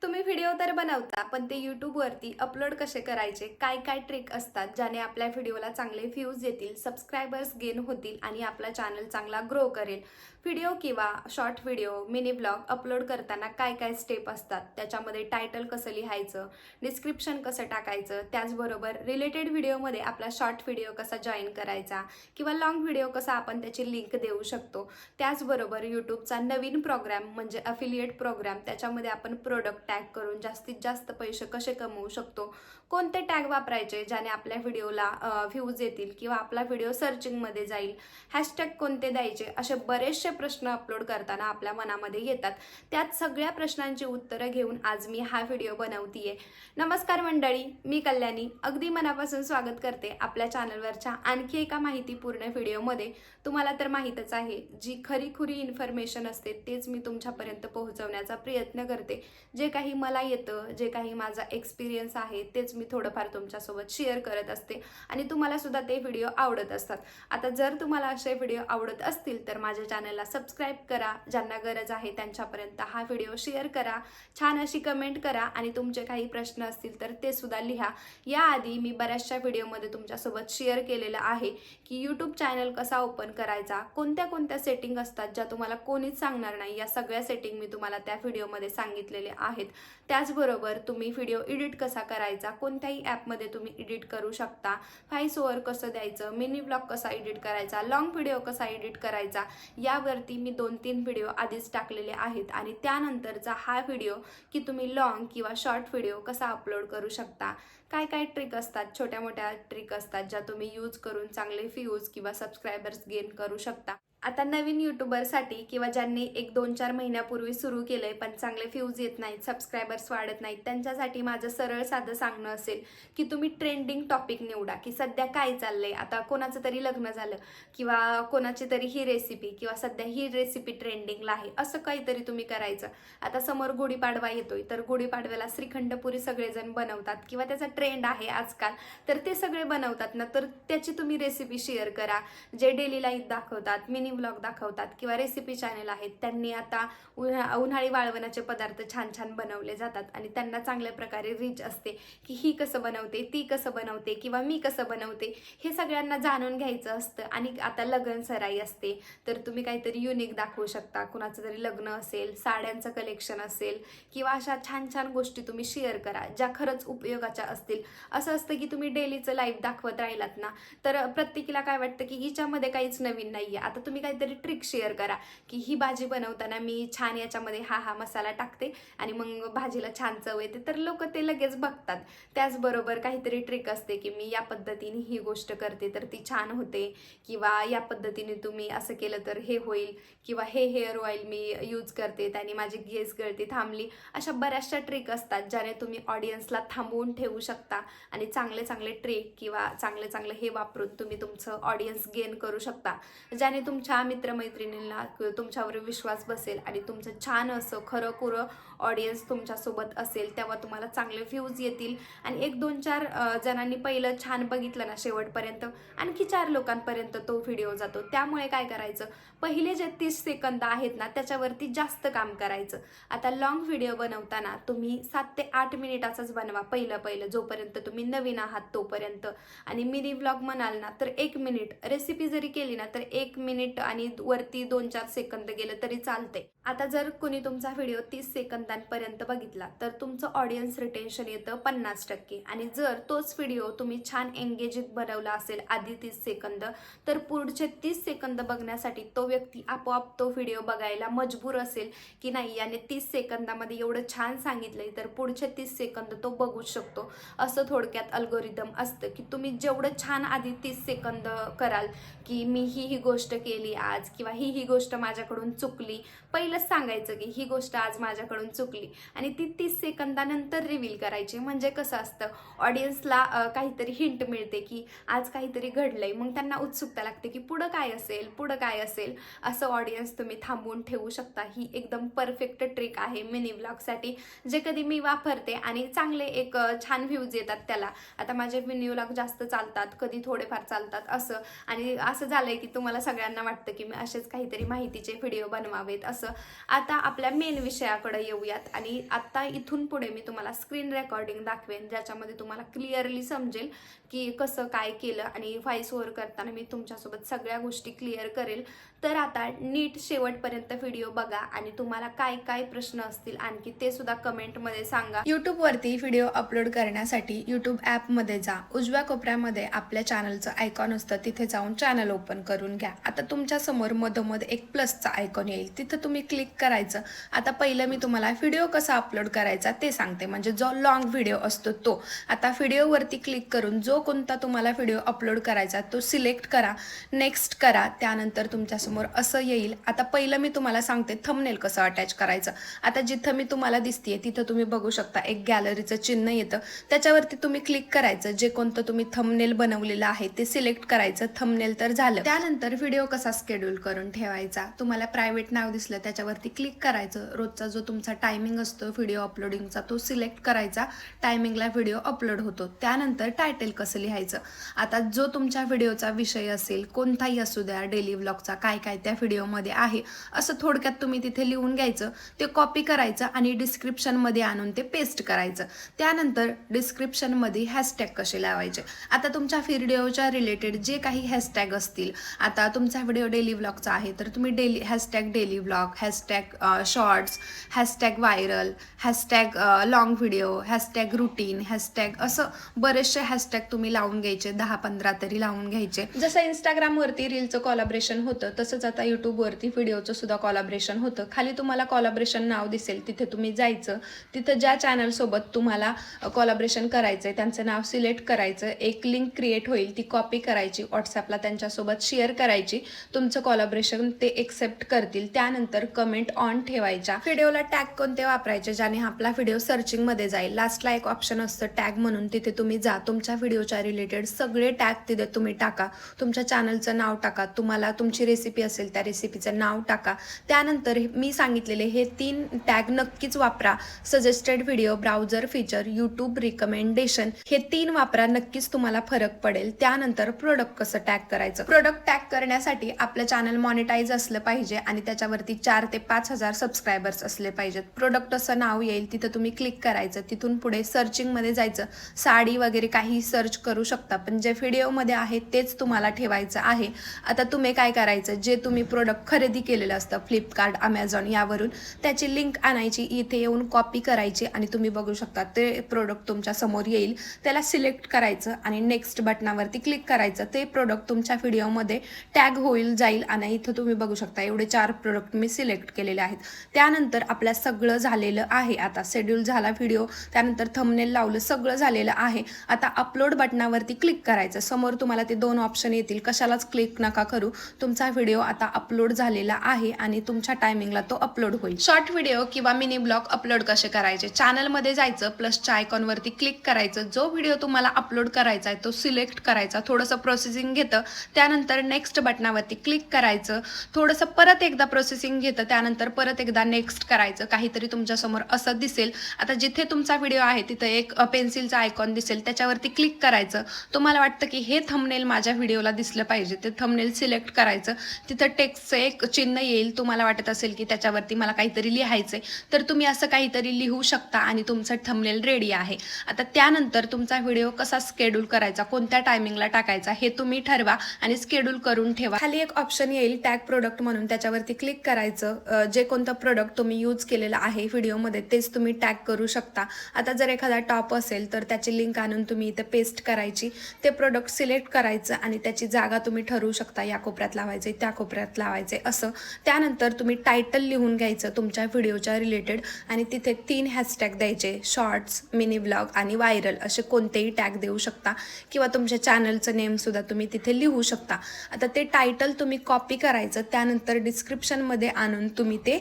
तुम्ही व्हिडिओ तर बनवता, पण ते यूट्यूबवरती अपलोड कसे करायचे? काय काय ट्रिक असतात, ज्याने आपल्या व्हिडिओला चांगले व्ह्यूज येतील, सबस्क्रायबर्स गेन होतील आणि आपला चॅनल चांगला ग्रो करेल? व्हिडिओ किंवा short video, mini blog upload करताना काय काय स्टेप असतात? त्याच्यामध्ये टायटल कसं लिहायचं, डिस्क्रिप्शन कसं टाकायचं, त्याचबरोबर रिलेटेड व्हिडिओमध्ये आपला शॉर्ट व्हिडिओ कसा जॉईन करायचा किंवा लाँग व्हिडिओ कसा आपण त्याची लिंक देऊ शकतो. त्याचबरोबर यूट्यूबचा नवीन प्रोग्राम म्हणजे अफिलिएट प्रोग्राम, त्याच्यामध्ये आपण प्रोडक्ट टॅग करून जास्तीत जास्त पैसे कसे कमवू शकतो, कोणते टॅग वापरायचे ज्याने आपल्या व्हिडिओला व्ह्यूज येतील किंवा आपला व्हिडिओ सर्चिंगमध्ये जाईल, हॅशटॅग कोणते द्यायचे, असे बरेचसे प्रश्न अपलोड करताना आपल्या मनामध्ये येतात. त्यात सगळ्या प्रश्नांची उत्तरं घेऊन आज मी हा व्हिडिओ बनवतीये. नमस्कार मंडळी, मी कल्याणी अगदी मनापासून स्वागत करते आपल्या चॅनलवरच्या आणखी एका माहितीपूर्ण व्हिडिओमध्ये. तुम्हाला तर माहीतच आहे, जी खरीखुरी इन्फॉर्मेशन असते तेच मी तुमच्यापर्यंत पोहोचवण्याचा प्रयत्न करते. जे काही मला येतं, जे काही माझा एक्सपिरियन्स आहे तेच मी थोडंफार तुमच्यासोबत शेअर करत असते आणि तुम्हाला सुद्धा ते व्हिडिओ आवडत असतात. आता जर तुम्हाला असे व्हिडिओ आवडत असतील तर माझ्या चॅनलला सबस्क्राईब करा, ज्यांना गरज आहे त्यांच्यापर्यंत हा व्हिडिओ शेअर करा, छान अशी कमेंट करा आणि तुमचे काही प्रश्न असतील तर ते सुद्धा लिहा. याआधी मी बऱ्याचशा व्हिडिओमध्ये तुमच्यासोबत शेअर केलेलं आहे की यूट्यूब चॅनल कसा ओपन करायचा, कोणत्या कोणत्या सेटिंग असतात ज्या तुम्हाला कोणीच सांगणार नाही, या सगळ्या सेटिंग मी तुम्हाला त्या व्हिडिओमध्ये सांगितलेले आहेत. त्याचबरोबर तुम्ही व्हिडिओ एडिट कसा करायचा, कोणत्याही ॲपमध्ये तुम्ही एडिट करू शकता, व्हॉइस ओव्हर कसं द्यायचं, मिनी ब्लॉग कसा एडिट करायचा, लॉंग व्हिडिओ कसा एडिट करायचा, यावरती मी 2-3 व्हिडिओ आधीच टाकलेले आहेत. आणि त्यानंतरचा हा व्हिडिओ की तुम्ही लॉंग किंवा शॉर्ट व्हिडिओ कसा अपलोड करू शकता, काय काय ट्रिक असतात, छोट्या मोठ्या ट्रिक असतात ज्या तुम्ही यूज करून चांगले व्ह्यूज किंवा सबस्क्रायबर्स गेन करू शकता. आता नवीन यूट्यूबरसाठी किंवा ज्यांनी 1-2-4 महिन्यापूर्वी सुरू केलंय पण चांगले व्ह्यूज येत नाहीत, सबस्क्रायबर्स वाढत नाहीत, त्यांच्यासाठी माझं सरळ साधं सांगणं असेल की तुम्ही ट्रेंडिंग टॉपिक निवडा की सध्या काय चाललंय. आता कोणाचं तरी लग्न झालं किंवा कोणाची तरी ही रेसिपी किंवा सध्या ही रेसिपी ट्रेंडिंगला आहे, असं काहीतरी तुम्ही करायचं. आता समोर गुढीपाडवा येतोय तर गुढीपाडव्याला श्रीखंडपुरी सगळेजण बनवतात किंवा त्याचा ट्रेंड आहे आजकाल, तर ते सगळे बनवतात ना, तर त्याची तुम्ही रेसिपी शेअर करा. जे डेली लाईफ दाखवतात, मिनी ब्लॉग दाखवतात किंवा रेसिपी चॅनल आहेत, त्यांनी आता उन्हाळी वाळवणाचे पदार्थ छान छान बनवले जातात आणि त्यांना चांगल्या प्रकारे रीच असते की ही कसं बनवते, ती कसं बनवते किंवा मी कसं बनवते, हे सगळ्यांना जाणून घ्यायचं असतं. आणि आता लग्न सराई असते तर तुम्ही काहीतरी युनिक दाखवू शकता, कुणाचं तरी लग्न असेल, साड्यांचं कलेक्शन असेल किंवा अशा छान छान गोष्टी तुम्ही शेअर करा ज्या खरंच उपयोगाच्या असतील. असं असतं की तुम्ही डेलीचं लाईफ दाखवत राहिलात ना तर प्रत्येकीला काय वाटतं की हिच्यामध्ये काहीच नवीन नाहीये. आता तुम्ही काहीतरी ट्रिक शेअर करा की ही भाजी बनवताना मी छान याच्यामध्ये हा मसाला टाकते आणि मग भाजीला छान चव येते, तर लोक ते लगेच बघतात. त्याचबरोबर काहीतरी ट्रिक असते की मी या पद्धतीने ही गोष्ट करते तर ती छान होते किंवा या पद्धतीने तुम्ही असं केलं तर हे होईल किंवा हे हेअर ऑइल मी यूज करते त्याने माझी केस गळती थांबली. अशा बऱ्याचशा ट्रिक असतात ज्याने तुम्ही ऑडियन्सला थांबवून ठेवू शकता आणि चांगले चांगले ट्रिक किंवा चांगले चांगले हे वापरून तुम्ही तुमचं ऑडियन्स गेन करू शकता, ज्याने तुमच्या मित्रमैत्रिणींना तुमच्यावर विश्वास बसेल आणि तुमचं छान असं खरंखुरं ऑडियन्स तुमच्यासोबत असेल, तेव्हा तुम्हाला चांगले व्ह्यूज येतील. आणि 1-2-4 जणांनी पहिलं छान बघितलं ना शेवटपर्यंत, आणखी 4 लोकांपर्यंत तो व्हिडिओ जातो. त्यामुळे काय करायचं, पहिले जे 30 सेकंद आहेत ना त्याच्यावरती जास्त काम करायचं. आता लॉंग व्हिडिओ बनवताना तुम्ही 7 ते 8 मिनिटाचाच बनवा पहिलं जोपर्यंत तुम्ही नवीन आहात तोपर्यंत. आणि मिनी ब्लॉग म्हणाल ना तर 1 मिनिट, रेसिपी जरी केली ना तर 1 मिनिट आणि वरती 2-4 सेकंद गेलं तरी चालते. आता जर कोणी तुमचा व्हिडिओ 30 सेकंदांपर्यंत बघितला तर तुमचं ऑडियन्स रिटेन्शन येतं 50%. आणि जर तोच व्हिडिओ तुम्ही छान एंगेजिंग बनवला असेल आधी 30 सेकंद, तर पुढचे 30 सेकंद बघण्यासाठी तो व्यक्ती आपोआप तो व्हिडिओ बघायला मजबूर असेल की नाही, याने 30 सेकंदामध्ये एवढं छान सांगितलंय तर पुढचे 30 सेकंद तो बघूच शकतो. असं थोडक्यात अल्गोरिदम असतं की तुम्ही जेवढं छान आधी 30 सेकंद कराल की मी ही गोष्ट केली आज किंवा ही गोष्ट माझ्याकडून चुकली, पहिलंच सांगायचं की ही गोष्ट आज माझ्याकडून चुकली आणि ती 30 सेकंदानंतर रिव्हील करायची. म्हणजे कसं असतं, ऑडियन्सला काहीतरी हिंट मिळते की आज काहीतरी घडलंय, मग त्यांना उत्सुकता लागते की पुढं काय असेल. असं ऑडियन्स तुम्ही थांबवून ठेवू शकता. ही एकदम परफेक्ट ट्रिक आहे मिनी ब्लॉगसाठी, जे कधी मी वापरते आणि चांगले एक छान व्ह्यूज येतात त्याला. आता माझे मिनी ब्लॉग जास्त चालतात, कधी थोडेफार चालतात असं. आणि असं झालंय की तुम्हाला सगळ्यांना वाटतं की मी असेच काहीतरी माहितीचे व्हिडिओ बनवावेत असं. आता आपल्या मेन विषयाकडे येऊया. करूयात आणि आता इथून पुढे मी तुम्हाला स्क्रीन रेकॉर्डिंग दाखवेन, ज्याच्यामध्ये तुम्हाला क्लिअरली समजेल की कसं काय केलं आणि व्हॉइस ओव्हर करताना मी तुमच्यासोबत सगळ्या गोष्टी क्लिअर करेल. तर आता नीट शेवटपर्यंत व्हिडिओ बघा आणि तुम्हाला काय काय प्रश्न असतील आणखी ते सुद्धा कमेंटमध्ये सांगा. यूट्यूबवरती व्हिडिओ अपलोड करण्यासाठी यूट्यूब ॲपमध्ये जा. उजव्या कोपऱ्यामध्ये आपल्या चॅनलचं आयकॉन असतं, तिथे जाऊन चॅनल ओपन करून घ्या. आता तुमच्या समोर मधोमध एक प्लसचा आयकॉन येईल, तिथं तुम्ही क्लिक करायचं. आता पहिलं मी तुम्हाला व्हिडिओ कसा अपलोड करायचा ते सांगते, म्हणजे जो लॉंग व्हिडिओ असतो तो. आता व्हिडिओवरती क्लिक करून जो कोणता तुम्हाला व्हिडिओ अपलोड करायचा तो सिलेक्ट करा, नेक्स्ट करा. त्यानंतर तुमच्या समोर असं येईल. आता पहिलं मी तुम्हाला सांगते थंबनेल कसं अटॅच करायचं. आता जिथं मी तुम्हाला दिसतेय तिथं तुम्ही बघू शकता एक गॅलरीचं चिन्ह येतं, त्याच्यावरती तुम्ही क्लिक करायचं. जे कोणतं तुम्ही थंबनेल बनवलेलं आहे ते सिलेक्ट करायचं. थंबनेल तर झालं. त्यानंतर व्हिडिओ कसा शेड्यूल करून ठेवायचा, तुम्हाला प्रायव्हेट नाव दिसलं त्याच्यावरती क्लिक करायचं. रोजचा जो तुमचा टायमिंग असतो व्हिडिओ अपलोडिंगचा तो सिलेक्ट करायचा. टायमिंगला व्हिडिओ अपलोड होतो. त्यानंतर टायटल कसं लिहायचं. आता जो तुमच्या व्हिडिओचा विषय असेल, कोणताही असू द्या, डेली व्लॉगचा, काय काय त्या व्हिडिओमध्ये आहे असं थोडक्यात तुम्ही तिथे लिहून घ्यायचं. ते कॉपी करायचं आणि डिस्क्रिप्शनमध्ये आणून ते पेस्ट करायचं. त्यानंतर डिस्क्रिप्शनमध्ये हॅशटॅग कसे लावायचे. आता तुमच्या व्हिडिओच्या रिलेटेड जे काही हॅशटॅग असतील, आता तुमचा व्हिडिओ डेली व्लॉगचा आहे तर तुम्ही hashtag daily vlog, hashtag shorts, hashtag viral, hashtag long video, hashtag routine, hashtag असं बरेचसे हॅशटॅग तुम्ही लावून घ्यायचे. 10-15 तरी लावून घ्यायचे. जसं इंस्टाग्रामवरती रीलचं कोलॅबरेशन होतं तसंच आता यूट्यूबवरती व्हिडिओचं सुद्धा कोलॅबरेशन होतं. खाली तुम्हाला कोलॅबरेशन नाव दिसेल, तिथे तुम्ही जायचं. तिथं ज्या चॅनलसोबत तुम्हाला कोलॅबरेशन करायचं आहे त्यांचं नाव सिलेक्ट करायचं. एक लिंक क्रिएट होईल, ती कॉपी करायची, व्हॉट्सॲपला त्यांच्यासोबत शेअर करायची. तुमचं कोलॅबरेशन ते एक्सेप्ट करतील. त्यानंतर कमेंट ऑन ठेवायच्या. व्हिडिओला टॅग कोणते वापरायचे ज्याने आपला व्हिडिओ सर्चिंगमध्ये जाईल. लास्टला एक ऑप्शन असतं टॅग म्हणून, तिथे तुम्ही जा. तुमच्या व्हिडिओच्या रिलेटेड सगळे टॅग तिथे तुम्ही टाका. तुमच्या चॅनलचं नाव टाका, तुम्हाला तुमची रेसिपी असेल त्या रेसिपीचं नाव टाका. त्यानंतर मी सांगितलेले हे 3 टॅग नक्कीच वापरा. Suggested video, browser feature, YouTube recommendation, हे 3 वापरा, नक्कीच तुम्हाला फरक पडेल. त्यानंतर प्रोडक्ट कसं टॅग करायचं. प्रोडक्ट टॅग करण्यासाठी आपलं चॅनल मॉनिटाईज असलं पाहिजे आणि त्याच्यावरती 4 ते 5 हजार सबस्क्रायबर्स असले पाहिजेत. प्रोडक्ट असं नाव येईल, तिथं तुम्ही क्लिक करायचं. तिथून पुढे सर्चिंगमध्ये जायचं. साडी वगैरे काही सर्च करू शकता, पण जे व्हिडिओमध्ये आहे तेच तुम्हाला ठेवायचं आहे. आता तुम्ही काय करायचं, जे तुम्ही प्रोडक्ट खरेदी केलेलं असतं फ्लिपकार्ट, अमेझॉन यावरून, त्याची लिंक आणायची, इथे येऊन कॉपी करायची आणि तुम्ही बघू शकता ते प्रोडक्ट तुमच्या समोर येईल. त्याला सिलेक्ट करायचं आणि नेक्स्ट बटनावरती क्लिक करायचं. ते प्रोडक्ट तुमच्या व्हिडिओमध्ये टॅग होईल, जाईल आणि इथं तुम्ही बघू शकता एवढे 4 प्रोडक्ट मी सिलेक्ट केलेले आहेत. त्यानंतर आपल्या सगळं झालेलं आहे. आता शेड्यूल झाला व्हिडिओ, त्यानंतर थंबनेल लावलं, सगळं झालेलं आहे. आता अपलोड बटनावरती क्लिक करायचं. समोर तुम्हाला ते 2 ऑप्शन येतील, कशालाच क्लिक नका करू. तुमचा व्हिडिओ आता अपलोड झालेला आहे आणि तुमच्या टायमिंगला तो अपलोड होईल. शॉर्ट व्हिडिओ किंवा मिनी ब्लॉग अपलोड कसे करायचे. चॅनलमध्ये जायचं, प्लसच्या आयकॉनवरती क्लिक करायचं. जो व्हिडिओ तुम्हाला अपलोड करायचा आहे तो सिलेक्ट करायचा. थोडंसं प्रोसेसिंग घेतं, त्यानंतर नेक्स्ट बटनावरती क्लिक करायचं. थोडंसं परत एकदा प्रोसेसिंग घेतं, त्यानंतर परत एकदा नेक्स्ट करायचं. काहीतरी तुमच्यासमोर असं दिसेल. आता जिथे तुमचा व्हिडिओ आहे तिथं एक पेन्सिलचा आयकॉन दिसेल, त्याच्यावरती क्लिक करायचं. तुम्हाला वाटतं की हे थंबनेल माझ्या व्हिडिओला दिसलं पाहिजे, ते थंबनेल सिलेक्ट करायचं. तिथं टेक्स्टचं एक चिन्ह येईल. तुम्हाला वाटत असेल की त्याच्यावरती मला काहीतरी लिहायचंय तर तुम्ही असं काहीतरी लिहू शकता आणि तुमचं थंबनेल रेडी आहे. आता त्यानंतर तुमचा व्हिडिओ कसा शेड्यूल करायचा, कोणत्या टायमिंगला टाकायचा हे तुम्ही ठरवा आणि शेड्यूल करून ठेवा. खाली एक ऑप्शन येईल टॅग प्रोडक्ट म्हणून, त्याच्यावरती क्लिक करायचं. जे कोणतं प्रोडक्ट तुम्ही यूज केलेलं आहे व्हिडिओमध्ये तेच तुम्ही टॅग करू शकता. आता जर एखादा टॉप असेल तर त्याची लिंक आणून तुम्ही इथे पेस्ट करायची. ते प्रोडक्ट सिलेक्ट करायचं आणि त्याची जागा तुम्ही ठरवू शकता, या कोपऱ्यात लावायचे, त्या कोपऱ्यात लावायचे असं. त्यानंतर तुम्ही टायटल लिहून घ्यायचं तुमच्या व्हिडिओच्या रिलेटेड आणि तिथे 3 हॅशटॅग द्यायचे. शॉर्ट्स, मिनी ब्लॉग आणि व्हायरल असे कोणतेही टॅग देऊ शकता किंवा तुमच्या चॅनलचं नेमसुद्धा तुम्ही तिथे लिहू शकता. आता ते टायटल तुम्ही कॉपी करायचं, त्यानंतर डिस्क्रिप्शनमध्ये आणून तुम्ही ते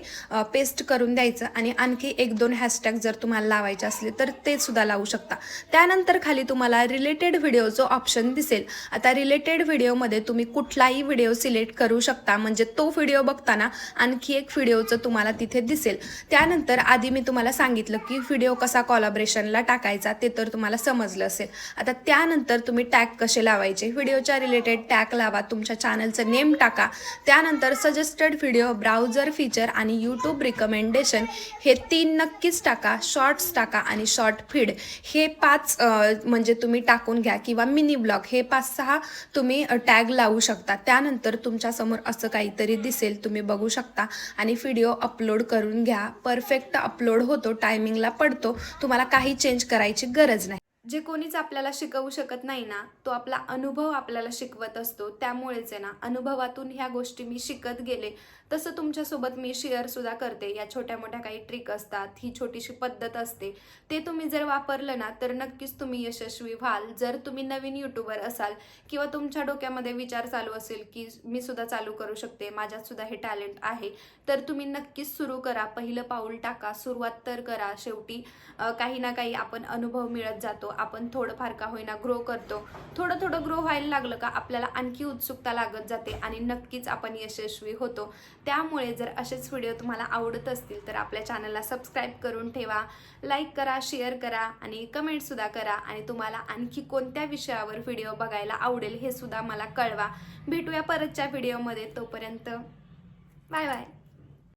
पेस्ट करून द्यायचं आणि आणखी 1-2 हॅशटॅग जर तुम्हाला लावायचे असले तर ते सुद्धा लावू शकता. त्यानंतर खाली तुम्हाला रिलेटेड व्हिडिओचं ऑप्शन दिसेल. आता रिलेटेड व्हिडिओमध्ये तुम्ही कुठलाही व्हिडिओ सिलेक्ट करू शकता, म्हणजे तो व्हिडिओ बघताना आणखी एक व्हिडिओचं तुम्हाला तिथे दिसेल. त्यानंतर आधी मी तुम्हाला सांगितलं की व्हिडिओ कसा कोलॅबरेशनला टाकायचा, ते तर तुम्हाला समजलं असेल. आता त्यानंतर तुम्ही टॅग कसे लावायचे, व्हिडिओच्या रिलेटेड टॅग लावा, तुमच्या चॅनलचं नेम टाका. त्यानंतर सजेस्टेड व्हिडिओ, ब्राउझर फीचर आणि यूट्यूब रिकमेंडेशन हे 3 नक्कीच टाका, शॉर्ट्स टाका आणि शॉर्ट फीड हे 5 म्हणजे तुम्ही टाकून घ्या किंवा मिनी ब्लॉग हे 5-6 तुम्ही टॅग लावू शकता. त्यानंतर तुमच्यासमोर असं काहीतरी दिसेल, तुम्ही बघू शकता आणि व्हिडिओ अपलोड करून घ्या. परफेक्ट अपलोड होतो, टायमिंगला पडतो, तुम्हाला काही चेंज करायची गरज नाही. जे कोणीच आपल्याला शिकवू शकत नाही ना, तो आपला अनुभव आपल्याला शिकवत असतो. त्यामुळेच आहे ना, अनुभवातून ह्या गोष्टी मी शिकत गेले. तसं तुमच्यासोबत मी शेअरसुद्धा करते. या छोट्या मोठ्या काही ट्रिक असतात, ही छोटीशी पद्धत असते. ते तुम्ही जर वापरलं ना, तर नक्कीच तुम्ही यशस्वी व्हाल. जर तुम्ही नवीन यूट्यूबर असाल किंवा तुमच्या डोक्यामध्ये विचार चालू असेल, की मी सुद्धा चालू करू शकते, माझ्यात सुद्धा हे टॅलेंट आहे, तर तुम्ही नक्कीच सुरू करा. पहिलं पाऊल टाका, सुरुवात तर करा. शेवटी काही ना काही आपण अनुभव मिळत जातो. आपण थोडंफार का होईना ग्रो करतो. थोडं थोडं ग्रो व्हायला लागलं का आपल्याला आणखी उत्सुकता लागत जाते आणि नक्कीच आपण यशस्वी होतो. त्यामुळे जर असेच व्हिडिओ तुम्हाला आवडत असतील तर आपल्या चॅनलला सबस्क्राईब करून ठेवा, लाईक करा, शेअर करा आणि कमेंटसुद्धा करा. आणि तुम्हाला आणखी कोणत्या विषयावर व्हिडिओ बघायला आवडेल हे सुद्धा मला कळवा. भेटूया परतच्या व्हिडिओमध्ये. तोपर्यंत बाय बाय.